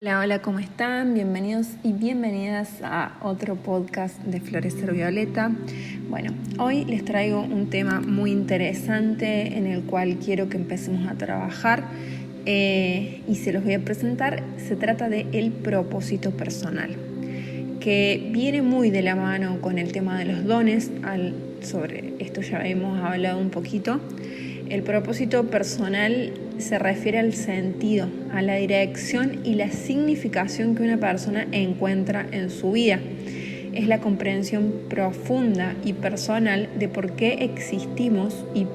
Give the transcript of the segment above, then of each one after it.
Hola, hola, ¿cómo están? Bienvenidos y bienvenidas a otro podcast de Florecer Violeta. Bueno, hoy les traigo un tema muy interesante en el cual quiero que empecemos a trabajar y se los voy a presentar. Se trata de el propósito personal, que viene muy de la mano con el tema de los dones. Sobre esto ya hemos hablado un poquito. El propósito personal se refiere al sentido, a la dirección y la significación que una persona encuentra en su vida. Es la comprensión profunda y personal de por qué existimos y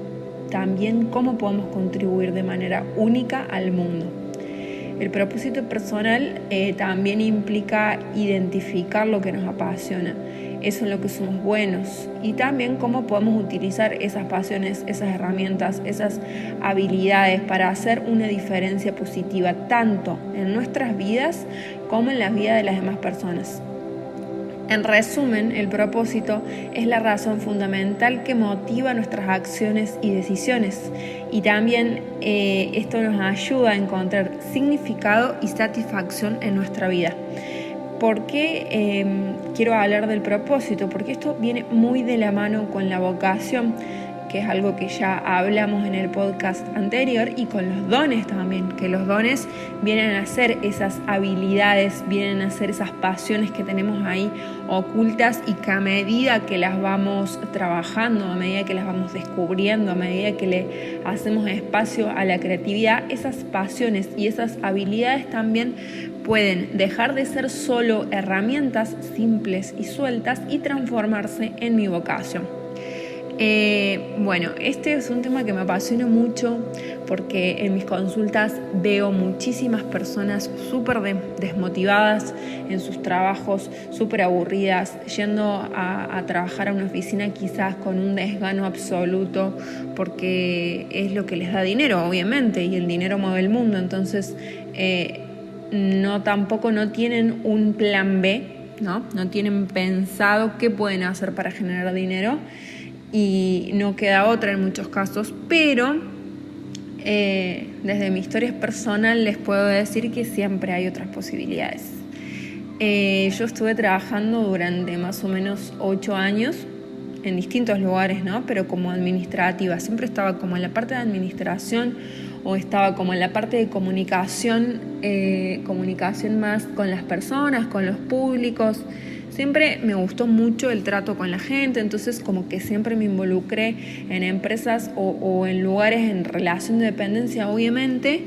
también cómo podemos contribuir de manera única al mundo. El propósito personal también implica identificar lo que nos apasiona, eso en lo que somos buenos, y también cómo podemos utilizar esas pasiones, esas herramientas, esas habilidades para hacer una diferencia positiva tanto en nuestras vidas como en la vida de las demás personas. En resumen, el propósito es la razón fundamental que motiva nuestras acciones y decisiones, y también esto nos ayuda a encontrar significado y satisfacción en nuestra vida. ¿Por qué quiero hablar del propósito? Porque esto viene muy de la mano con la vocación, que es algo que ya hablamos en el podcast anterior, y con los dones también, que los dones vienen a ser esas habilidades, vienen a ser esas pasiones que tenemos ahí ocultas y que a medida que las vamos trabajando, a medida que las vamos descubriendo, a medida que le hacemos espacio a la creatividad, esas pasiones y esas habilidades también pueden dejar de ser solo herramientas simples y sueltas y transformarse en mi vocación. Bueno, este es un tema que me apasiona mucho porque en mis consultas veo muchísimas personas súper desmotivadas en sus trabajos, súper aburridas, yendo a trabajar a una oficina quizás con un desgano absoluto porque es lo que les da dinero, obviamente, y el dinero mueve el mundo. Entonces tampoco no tienen un plan B, no tienen pensado qué pueden hacer para generar dinero. Y no queda otra en muchos casos, pero desde mi historia personal les puedo decir que siempre hay otras posibilidades. Yo estuve trabajando durante más o menos 8 años en distintos lugares, pero como administrativa. Siempre estaba como en la parte de administración o estaba como en la parte de comunicación más con las personas, con los públicos. Siempre me gustó mucho el trato con la gente, entonces como que siempre me involucré en empresas o en lugares en relación de dependencia, obviamente,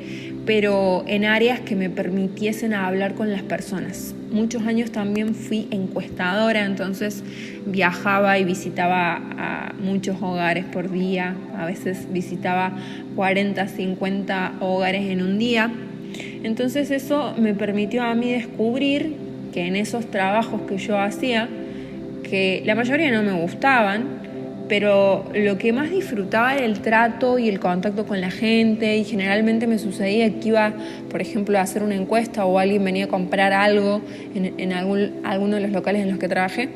pero en áreas que me permitiesen hablar con las personas. Muchos años también fui encuestadora, entonces viajaba y visitaba a muchos hogares por día. A veces visitaba 40, 50 hogares en un día. Entonces eso me permitió a mí descubrir que en esos trabajos que yo hacía, que la mayoría no me gustaban, pero lo que más disfrutaba era el trato y el contacto con la gente, y generalmente me sucedía que iba, por ejemplo, a hacer una encuesta o alguien venía a comprar algo en alguno de los locales en los que trabajé,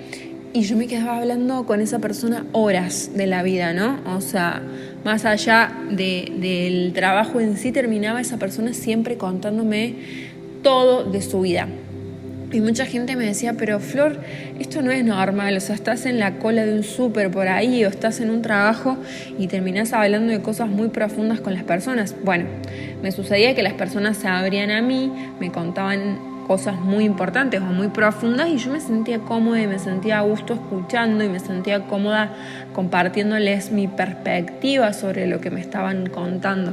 y yo me quedaba hablando con esa persona horas de la vida, O sea, más allá del trabajo en sí, terminaba esa persona siempre contándome todo de su vida. Y mucha gente me decía, pero Flor, esto no es normal, o sea, estás en la cola de un súper por ahí o estás en un trabajo y terminás hablando de cosas muy profundas con las personas. Bueno, me sucedía que las personas se abrían a mí, me contaban cosas muy importantes o muy profundas y yo me sentía cómoda y me sentía a gusto escuchando y me sentía cómoda compartiéndoles mi perspectiva sobre lo que me estaban contando.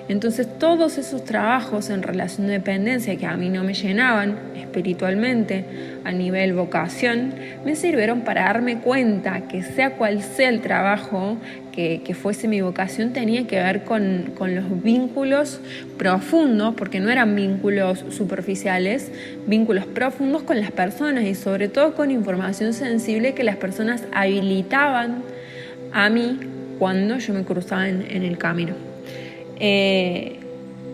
Entonces todos esos trabajos en relación de dependencia que a mí no me llenaban espiritualmente a nivel vocación, me sirvieron para darme cuenta que sea cual sea el trabajo que fuese mi vocación, tenía que ver con los vínculos profundos, porque no eran vínculos superficiales, vínculos profundos con las personas y sobre todo con información sensible que las personas habilitaban a mí cuando yo me cruzaba en el camino.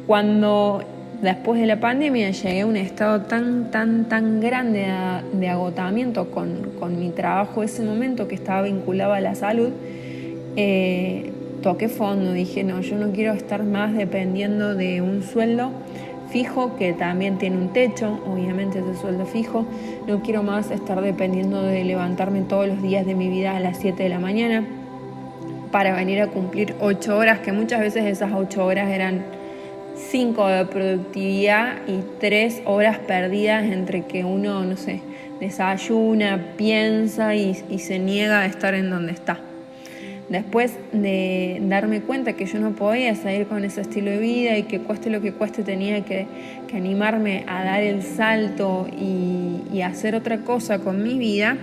Cuando después de la pandemia llegué a un estado tan grande de agotamiento con mi trabajo ese momento que estaba vinculado a la salud, toqué fondo, dije no, yo no quiero estar más dependiendo de un sueldo fijo que también tiene un techo, obviamente ese sueldo fijo. No quiero más estar dependiendo de levantarme todos los días de mi vida a las 7 de la mañana para venir a cumplir 8 horas, que muchas veces esas 8 horas eran 5 de productividad y 3 horas perdidas entre que uno, no sé, desayuna, piensa y se niega a estar en donde está. Después de darme cuenta que yo no podía seguir con ese estilo de vida y que cueste lo que cueste tenía que animarme a dar el salto y hacer otra cosa con mi vida,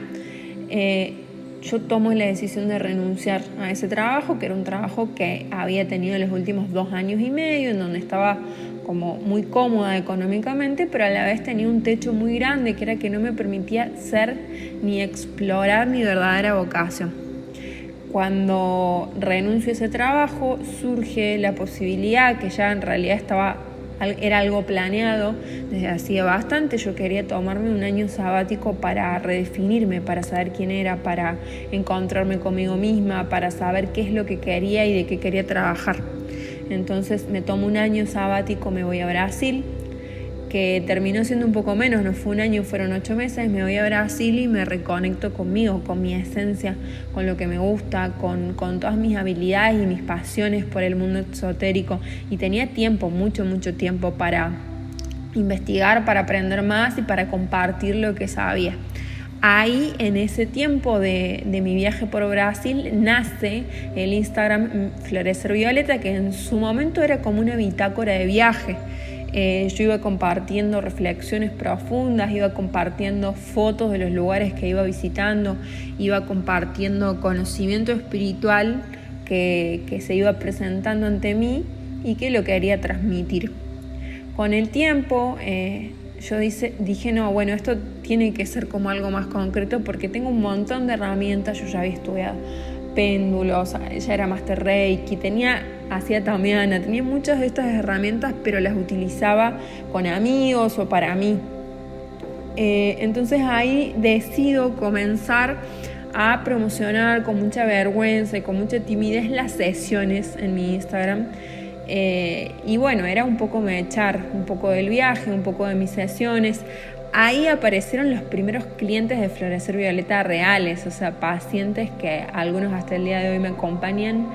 yo tomo la decisión de renunciar a ese trabajo, que era un trabajo que había tenido en los últimos 2 años y medio, en donde estaba como muy cómoda económicamente, pero a la vez tenía un techo muy grande, que era que no me permitía ser ni explorar mi verdadera vocación. Cuando renuncio a ese trabajo, surge la posibilidad, que ya en realidad era algo planeado desde hacía bastante. Yo quería tomarme un año sabático para redefinirme, para saber quién era, para encontrarme conmigo misma, para saber qué es lo que quería y de qué quería trabajar. Entonces me tomo un año sabático, me voy a Brasil, que terminó siendo un poco menos, no fue un año, fueron 8 meses, me voy a Brasil y me reconecto conmigo, con mi esencia, con lo que me gusta, con todas mis habilidades y mis pasiones por el mundo esotérico. Y tenía tiempo, mucho tiempo para investigar, para aprender más y para compartir lo que sabía. Ahí, en ese tiempo de mi viaje por Brasil, nace el Instagram Florecer Violeta, que en su momento era como una bitácora de viaje. Yo iba compartiendo reflexiones profundas, iba compartiendo fotos de los lugares que iba visitando, iba compartiendo conocimiento espiritual que se iba presentando ante mí y que lo quería transmitir. Con el tiempo yo dije, no, bueno, esto tiene que ser como algo más concreto porque tengo un montón de herramientas. Yo ya había estudiado péndulos, ya era Master Reiki, hacía tamiana, tenía muchas de estas herramientas, pero las utilizaba con amigos o para mí. Entonces ahí decido comenzar a promocionar con mucha vergüenza y con mucha timidez las sesiones en mi Instagram. Y bueno, era un poco echar un poco del viaje, un poco de mis sesiones. Ahí aparecieron los primeros clientes de Florecer Violeta reales, o sea, pacientes que algunos hasta el día de hoy me acompañan,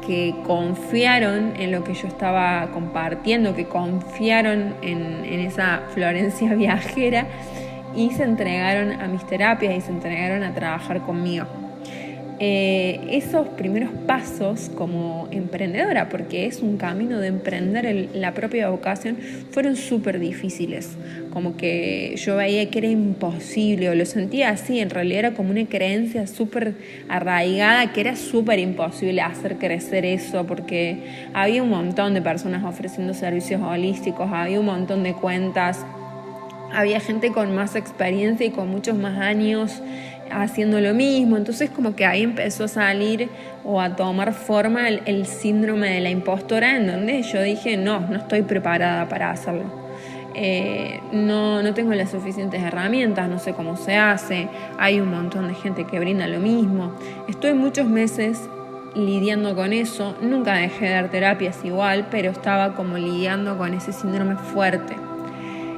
que confiaron en lo que yo estaba compartiendo, que confiaron en esa Florencia viajera y se entregaron a mis terapias y se entregaron a trabajar conmigo. Esos primeros pasos como emprendedora, porque es un camino de emprender la propia vocación, fueron súper difíciles. Como que yo veía que era imposible, o lo sentía así, en realidad era como una creencia súper arraigada, que era súper imposible hacer crecer eso, porque había un montón de personas ofreciendo servicios holísticos, había un montón de cuentas, había gente con más experiencia y con muchos más años haciendo lo mismo. Entonces como que ahí empezó a salir o a tomar forma el síndrome de la impostora, en donde yo dije no estoy preparada para hacerlo, no tengo las suficientes herramientas, no sé cómo se hace, hay un montón de gente que brinda lo mismo. Estoy muchos meses lidiando con eso, nunca dejé de dar terapias igual, pero estaba como lidiando con ese síndrome fuerte.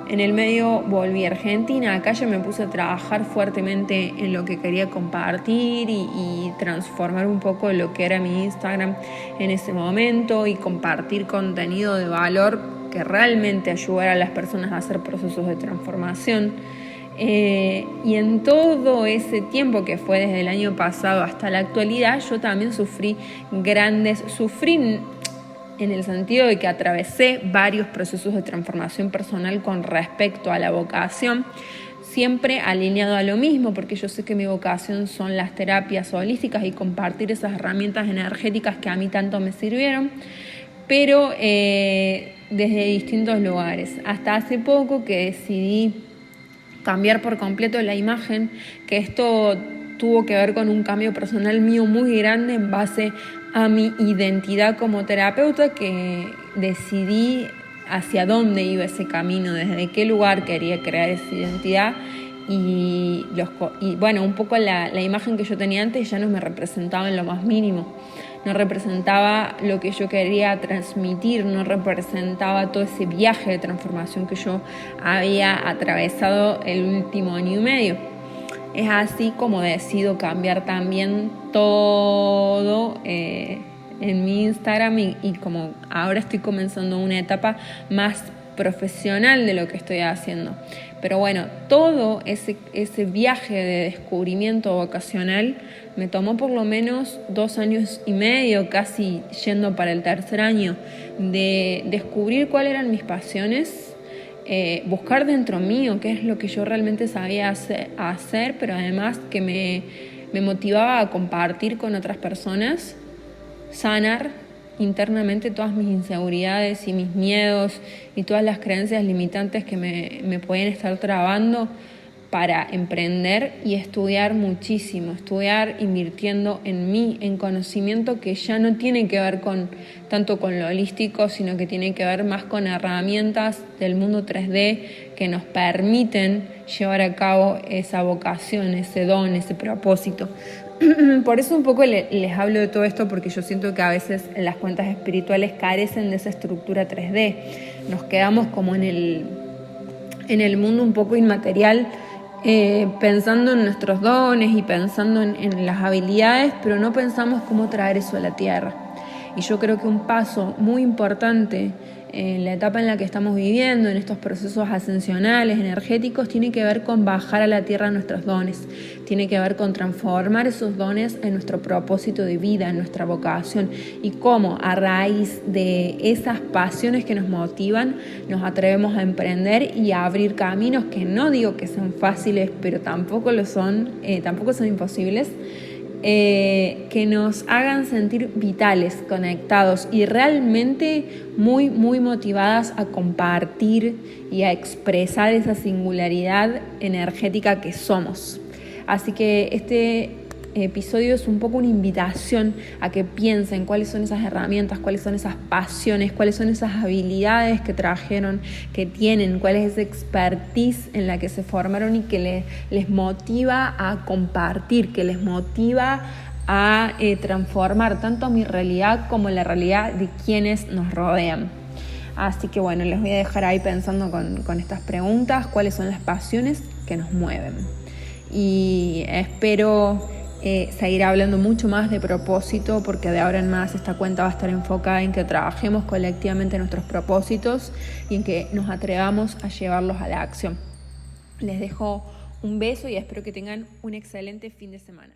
En el medio volví a Argentina, acá ya me puse a trabajar fuertemente en lo que quería compartir y transformar un poco lo que era mi Instagram en ese momento y compartir contenido de valor que realmente ayudara a las personas a hacer procesos de transformación. Y en todo ese tiempo que fue desde el año pasado hasta la actualidad, yo también sufrí en el sentido de que atravesé varios procesos de transformación personal con respecto a la vocación, siempre alineado a lo mismo, porque yo sé que mi vocación son las terapias holísticas y compartir esas herramientas energéticas que a mí tanto me sirvieron, pero desde distintos lugares. Hasta hace poco que decidí cambiar por completo la imagen, que esto tuvo que ver con un cambio personal mío muy grande en base a mi identidad como terapeuta, que decidí hacia dónde iba ese camino, desde qué lugar quería crear esa identidad y bueno, un poco la imagen que yo tenía antes ya no me representaba en lo más mínimo. no representaba lo que yo quería transmitir, no representaba todo ese viaje de transformación que yo había atravesado el último año y medio. Es así como decido cambiar también todo en mi Instagram y como ahora estoy comenzando una etapa más profesional de lo que estoy haciendo. Pero bueno, todo ese viaje de descubrimiento vocacional me tomó por lo menos 2 años y medio, casi yendo para el 3er año, de descubrir cuáles eran mis pasiones, buscar dentro mío qué es lo que yo realmente sabía hacer, pero además que me motivaba a compartir con otras personas, sanar internamente todas mis inseguridades y mis miedos y todas las creencias limitantes que me pueden estar trabando para emprender y estudiar muchísimo, estudiar invirtiendo en mí, en conocimiento que ya no tiene que ver tanto con lo holístico, sino que tiene que ver más con herramientas del mundo 3D que nos permiten llevar a cabo esa vocación, ese don, ese propósito. Por eso un poco les hablo de todo esto, porque yo siento que a veces las cuentas espirituales carecen de esa estructura 3D. Nos quedamos como en el mundo un poco inmaterial, pensando en nuestros dones y pensando en las habilidades, pero no pensamos cómo traer eso a la tierra. Y yo creo que un paso muy importante en la etapa en la que estamos viviendo, en estos procesos ascensionales, energéticos, tiene que ver con bajar a la tierra nuestros dones, tiene que ver con transformar esos dones en nuestro propósito de vida, en nuestra vocación, y cómo a raíz de esas pasiones que nos motivan, nos atrevemos a emprender y a abrir caminos que no digo que sean fáciles, pero tampoco lo son, tampoco son imposibles, que nos hagan sentir vitales, conectados y realmente muy, muy motivadas a compartir y a expresar esa singularidad energética que somos. Así que este episodio es un poco una invitación a que piensen cuáles son esas herramientas, cuáles son esas pasiones, cuáles son esas habilidades que trajeron, que tienen, cuál es esa expertise en la que se formaron y que les motiva a compartir, que les motiva a transformar tanto mi realidad como la realidad de quienes nos rodean. Así que bueno, les voy a dejar ahí pensando con estas preguntas, cuáles son las pasiones que nos mueven. Y espero seguir hablando mucho más de propósito, porque de ahora en más esta cuenta va a estar enfocada en que trabajemos colectivamente nuestros propósitos y en que nos atrevamos a llevarlos a la acción. Les dejo un beso y espero que tengan un excelente fin de semana.